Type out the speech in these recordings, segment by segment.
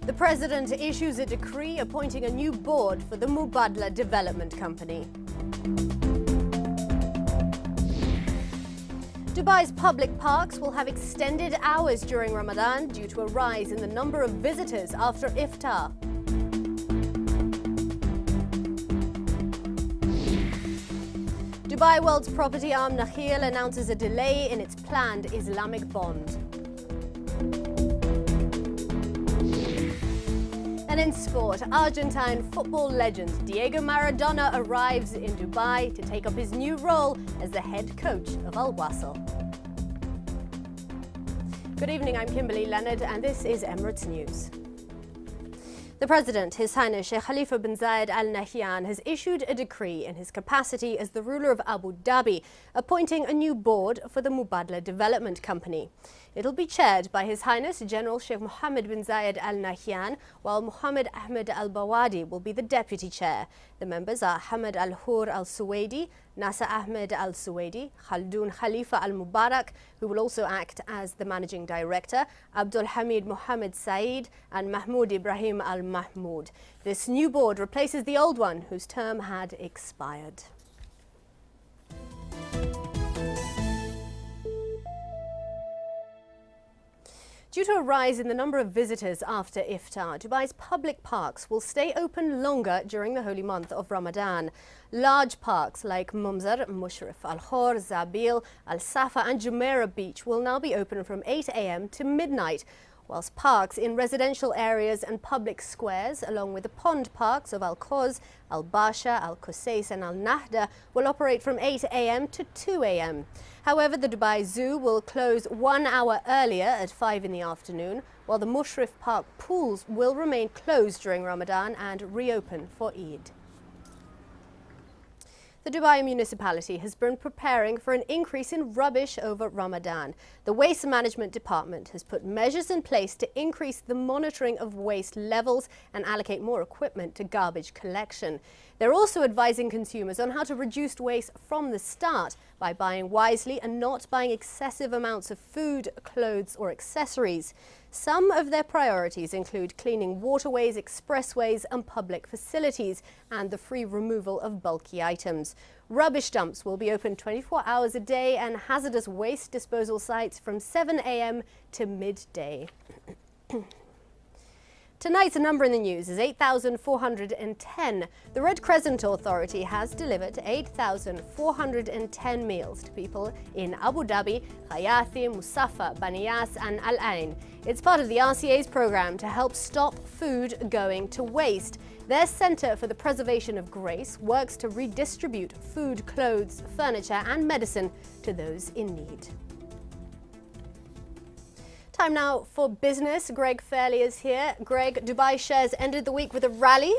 The president issues a decree appointing a new board for the Mubadala Development Company. Dubai's public parks will have extended hours during Ramadan due to a rise in the number of visitors after iftar. Dubai World's property arm Nakheel announces a delay in its planned Islamic bond. And in sport, Argentine football legend Diego Maradona arrives in Dubai to take up his new role as the head coach of Al Wasl. Good evening, I'm Kimberly Leonard and this is Emirates News. The President, His Highness Sheikh Khalifa bin Zayed Al Nahyan, has issued a decree in his capacity as the ruler of Abu Dhabi, appointing a new board for the Mubadala Development Company. It'll be chaired by His Highness General Sheikh Mohammed bin Zayed Al Nahyan, while Mohammed Ahmed Al Bawadi will be the deputy chair. The members are Hamad Al Hur Al Suwaidi, Nasa Ahmed Al Suwaidi, Khaldoon Khalifa Al Mubarak, who will also act as the managing director, Abdul Hamid Mohammed Saeed, and Mahmoud Ibrahim Al Mahmoud. This new board replaces the old one, whose term had expired. Due to a rise in the number of visitors after iftar, Dubai's public parks will stay open longer during the holy month of Ramadan. Large parks like Mumzar, Mushrif, Al Khor, Zabil, Al Safa and Jumeirah Beach will now be open from 8 a.m. to midnight, whilst parks in residential areas and public squares, along with the pond parks of Al Khoz, Al Basha, Al Qusais and Al Nahda, will operate from 8 a.m. to 2 a.m. However, the Dubai Zoo will close 1 hour earlier at 5 in the afternoon, while the Mushrif Park pools will remain closed during Ramadan and reopen for Eid. The Dubai municipality has been preparing for an increase in rubbish over Ramadan. The Waste Management Department has put measures in place to increase the monitoring of waste levels and allocate more equipment to garbage collection. They're also advising consumers on how to reduce waste from the start by buying wisely and not buying excessive amounts of food, clothes or accessories. Some of their priorities include cleaning waterways, expressways and public facilities and the free removal of bulky items. Rubbish dumps will be open 24 hours a day and hazardous waste disposal sites from 7 a.m. to midday. Tonight's number in the news is 8,410. The Red Crescent Authority has delivered 8,410 meals to people in Abu Dhabi, Khayathi, Musaffa, Baniyas and Al Ain. It's part of the RCA's program to help stop food going to waste. Their Centre for the Preservation of Grace works to redistribute food, clothes, furniture and medicine to those in need. Time now for business. Greg Fairley is here. Greg, Dubai shares ended the week with a rally.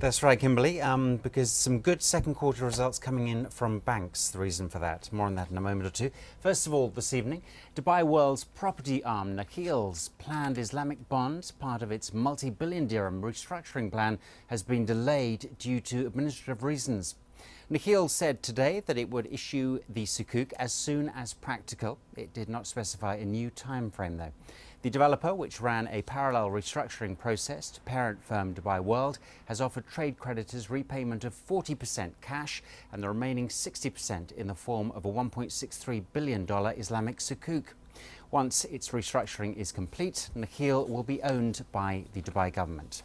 That's right, Kimberly, because some good second quarter results coming in from banks, the reason for that. More on that in a moment or two. First of all, this evening, Dubai World's property arm Nakheel's planned Islamic bond, part of its multi-billion dirham restructuring plan, has been delayed due to administrative reasons. Nakheel said today that it would issue the sukuk as soon as practical. It did not specify a new time frame, though. The developer, which ran a parallel restructuring process to parent firm Dubai World, has offered trade creditors repayment of 40% cash and the remaining 60% in the form of a $1.63 billion Islamic sukuk. Once its restructuring is complete, Nakheel will be owned by the Dubai government.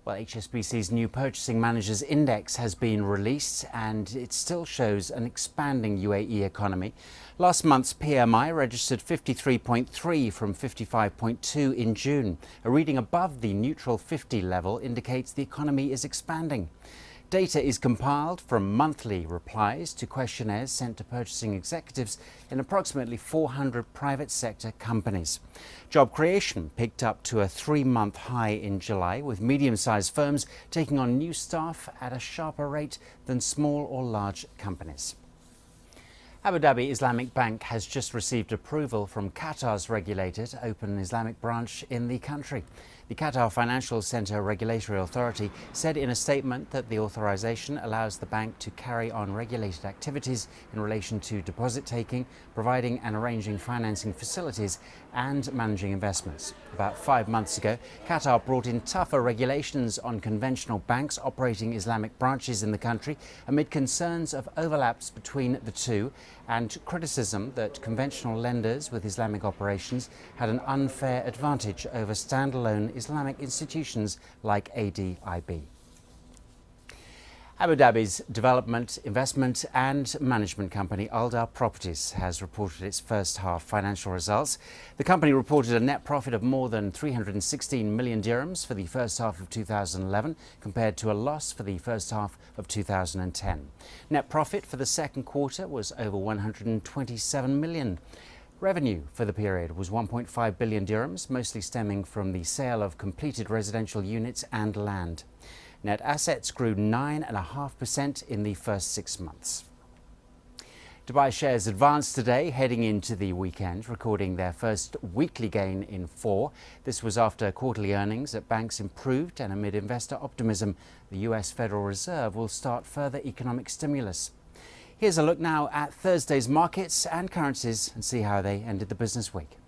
Well, HSBC's new Purchasing Managers Index has been released and it still shows an expanding UAE economy. Last month's PMI registered 53.3 from 55.2 in June. A reading above the neutral 50 level indicates the economy is expanding. Data is compiled from monthly replies to questionnaires sent to purchasing executives in approximately 400 private sector companies. Job creation picked up to a 3-month high in July, with medium-sized firms taking on new staff at a sharper rate than small or large companies. Abu Dhabi Islamic Bank has just received approval from Qatar's regulator to open an Islamic branch in the country. The Qatar Financial Centre Regulatory Authority said in a statement that the authorization allows the bank to carry on regulated activities in relation to deposit taking, providing and arranging financing facilities and managing investments. About 5 months ago, Qatar brought in tougher regulations on conventional banks operating Islamic branches in the country amid concerns of overlaps between the two and criticism that conventional lenders with Islamic operations had an unfair advantage over standalone Islamic institutions like ADIB. Abu Dhabi's development, investment and management company Aldar Properties has reported its first half financial results. The company reported a net profit of more than 316 million dirhams for the first half of 2011 compared to a loss for the first half of 2010. Net profit for the second quarter was over 127 million. Revenue for the period was 1.5 billion dirhams, mostly stemming from the sale of completed residential units and land. Net assets grew 9.5% in the first 6 months. Dubai shares advanced today, heading into the weekend, recording their first weekly gain in 4. This was after quarterly earnings at banks improved and amid investor optimism the US Federal Reserve will start further economic stimulus. Here's a look now at Thursday's markets and currencies and see how they ended the business week.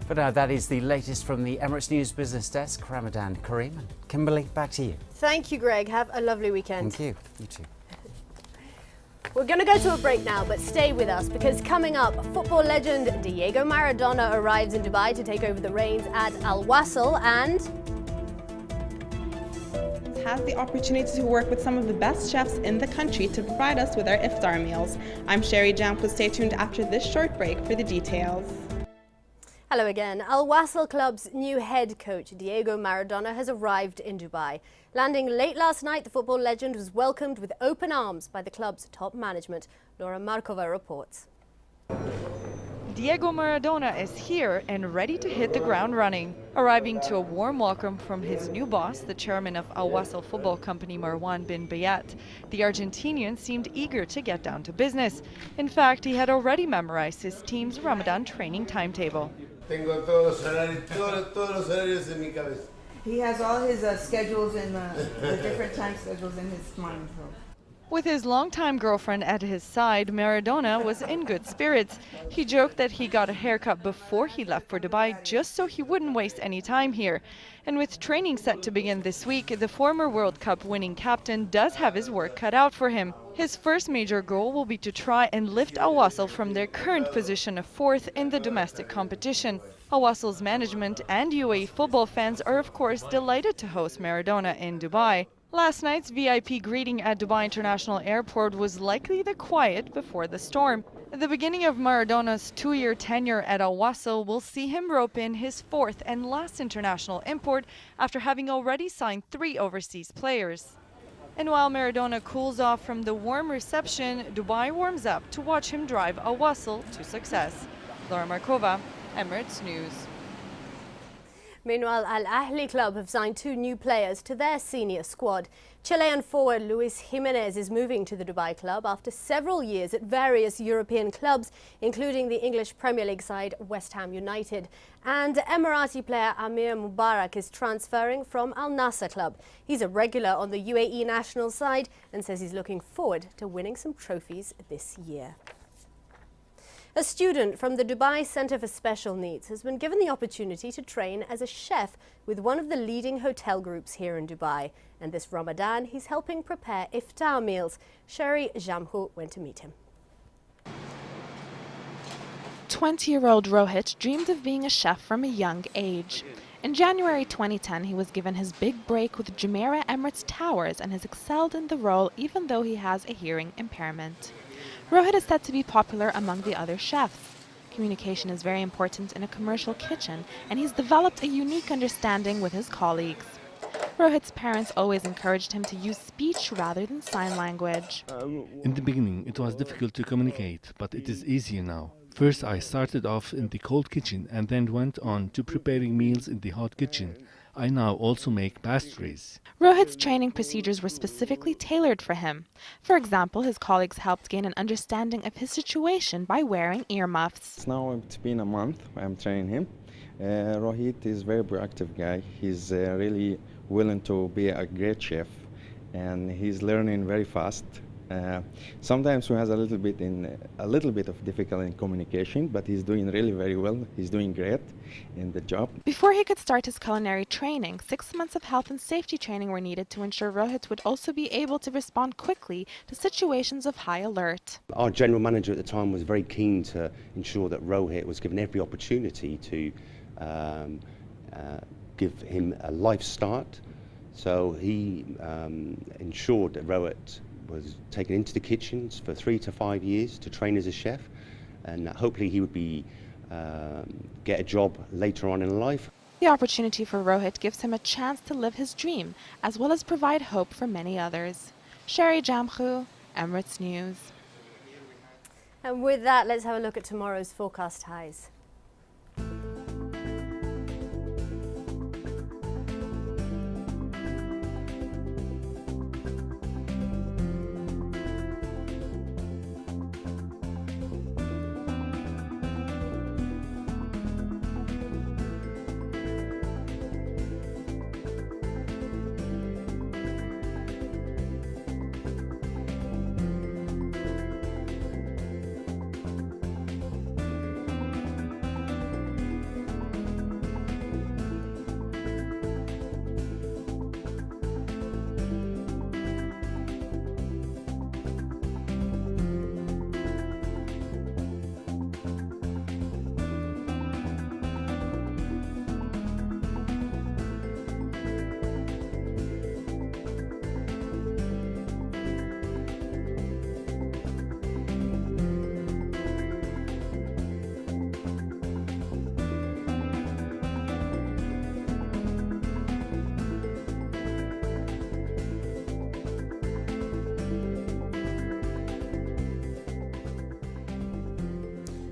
But now that is the latest from the Emirates News Business Desk. Ramadan Kareem and Kimberly, back to you. Thank you, Greg. Have a lovely weekend. Thank you. You too. We're going to go to a break now, but stay with us because coming up, football legend Diego Maradona arrives in Dubai to take over the reins at Al Wasl and has the opportunity to work with some of the best chefs in the country to provide us with our iftar meals. I'm Sherry Jamp. Stay tuned after this short break for the details. Hello again. Al Wasl Club's new head coach, Diego Maradona, has arrived in Dubai. Landing late last night, the football legend was welcomed with open arms by the club's top management. Laura Markova reports. Diego Maradona is here and ready to hit the ground running. Arriving to a warm welcome from his new boss, the chairman of Al Wasl Football Company Marwan bin Bayat, the Argentinian seemed eager to get down to business. In fact, he had already memorized his team's Ramadan training timetable. Tengo todos los horarios en mi cabeza. He has all his schedules and the different time schedules in his mind. So. With his longtime girlfriend at his side, Maradona was in good spirits. He joked that he got a haircut before he left for Dubai just so he wouldn't waste any time here. And with training set to begin this week, the former World Cup winning captain does have his work cut out for him. His first major goal will be to try and lift Al Wasl from their current position of 4th in the domestic competition. Al Wasl's management and UAE football fans are of course delighted to host Maradona in Dubai. Last night's VIP greeting at Dubai International Airport was likely the quiet before the storm. The beginning of Maradona's 2-year tenure at Al Wasl will see him rope in his 4th and last international import after having already signed 3 overseas players. And while Maradona cools off from the warm reception, Dubai warms up to watch him drive Al Wasl to success. Laura Markova, Emirates News. Meanwhile, Al Ahly club have signed 2 new players to their senior squad. Chilean forward Luis Jimenez is moving to the Dubai club after several years at various European clubs, including the English Premier League side West Ham United. And Emirati player Amir Mubarak is transferring from Al Nassr club. He's a regular on the UAE national side and says he's looking forward to winning some trophies this year. A student from the Dubai Centre for Special Needs has been given the opportunity to train as a chef with one of the leading hotel groups here in Dubai. And this Ramadan, he's helping prepare iftar meals. Sherry Jamhu went to meet him. 20-year-old Rohit dreamed of being a chef from a young age. In January 2010, he was given his big break with Jumeirah Emirates Towers and has excelled in the role even though he has a hearing impairment. Rohit is said to be popular among the other chefs. Communication is very important in a commercial kitchen, and he's developed a unique understanding with his colleagues. Rohit's parents always encouraged him to use speech rather than sign language. In the beginning, it was difficult to communicate, but it is easier now. First, I started off in the cold kitchen and then went on to preparing meals in the hot kitchen. I now also make pastries. Rohit's training procedures were specifically tailored for him. For example, his colleagues helped gain an understanding of his situation by wearing earmuffs. Now it's been a month I'm training him. Rohit is a very proactive guy. He's really willing to be a great chef, and he's learning very fast. Sometimes he has a little bit of difficulty in communication, but he's doing really very well. He's doing great in the job. Before he could start his culinary training, 6 months of health and safety training were needed to ensure Rohit would also be able to respond quickly to situations of high alert. Our general manager at the time was very keen to ensure that Rohit was given every opportunity to give him a life start. So he ensured that Rohit was taken into the kitchens for 3 to 5 years to train as a chef, and hopefully he would get a job later on in life. The opportunity for Rohit gives him a chance to live his dream, as well as provide hope for many others. Sherry Jamhu, Emirates News. And with that, let's have a look at tomorrow's forecast highs.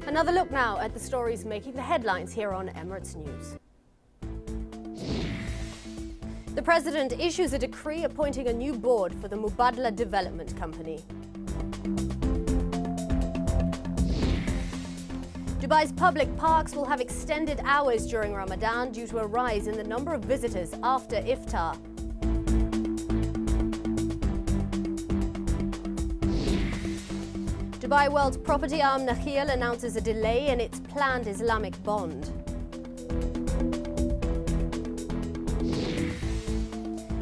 Another look now at the stories making the headlines here on Emirates News. The President issues a decree appointing a new board for the Mubadala Development Company. Dubai's public parks will have extended hours during Ramadan due to a rise in the number of visitors after iftar. Dubai World's property arm Nakheel announces a delay in its planned Islamic bond.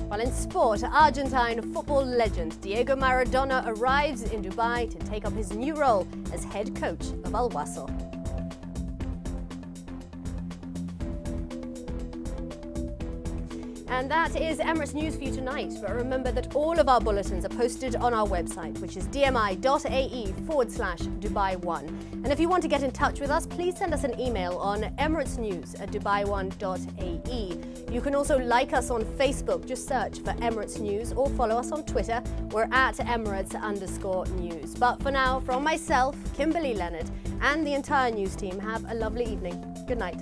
While in sport, Argentine football legend Diego Maradona arrives in Dubai to take up his new role as head coach of Al Wasl. And that is Emirates News for you tonight. But remember that all of our bulletins are posted on our website, which is dmi.ae/Dubai1. And if you want to get in touch with us, please send us an email on emiratesnews@dubai1.ae. You can also like us on Facebook. Just search for Emirates News, or follow us on Twitter. We're at Emirates_news. But for now, from myself, Kimberly Leonard, and the entire news team, have a lovely evening. Good night.